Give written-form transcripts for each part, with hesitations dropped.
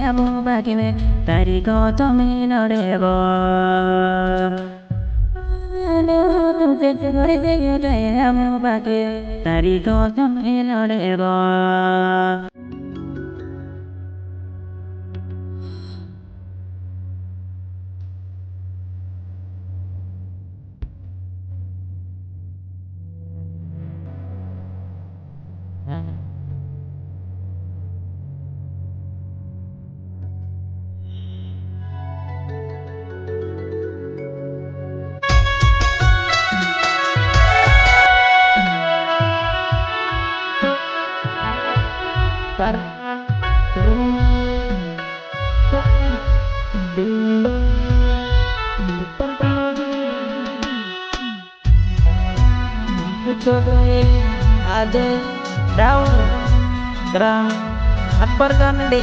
amo bagime tariko tomino rego amo bagime tariko tomino rego ada daun gerang akbar kanende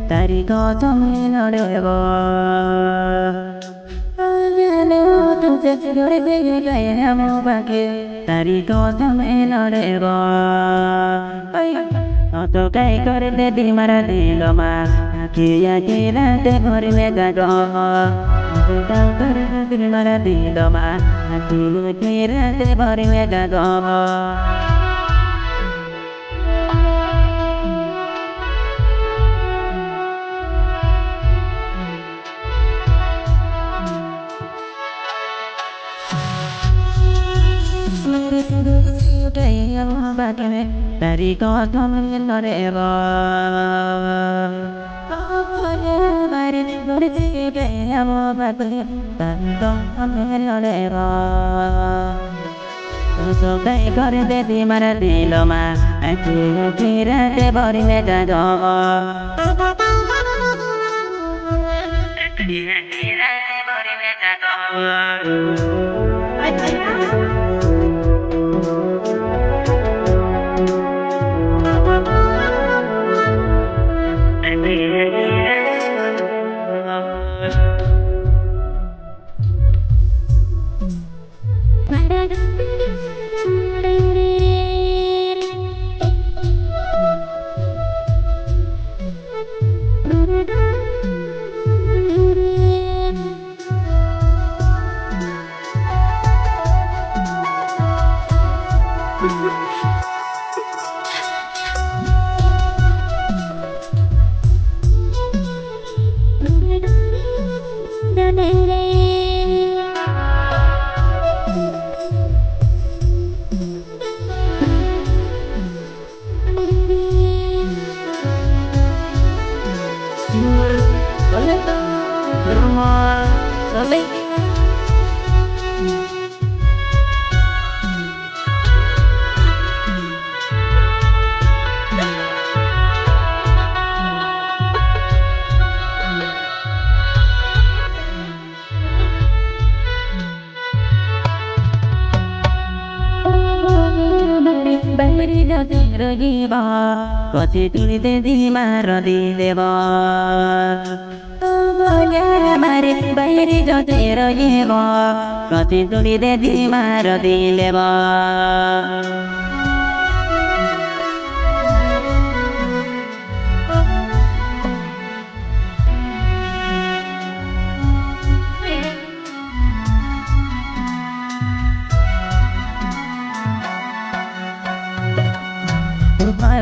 dari kota minodego dari kota minodego Oto kai kore de di mara di loma Kia kira de kore mega go Oto kai kore de di mara di loma Kia kira de kore mega go dari kota minodego So kai kore de di mara di loma Aku kira de bori mega go Kira de bori mega go Có thể tuli te di mara di deva Mari bayri jo te ro yeva Có thể tuli te di mara di deva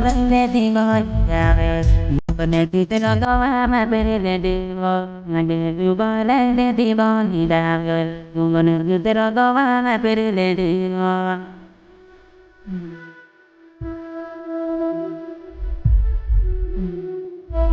Bende di mohon jangan Bende kita nonton amat bende di mohon Bende di boleh di mohon jangan Bende kita nonton amat bende di mohon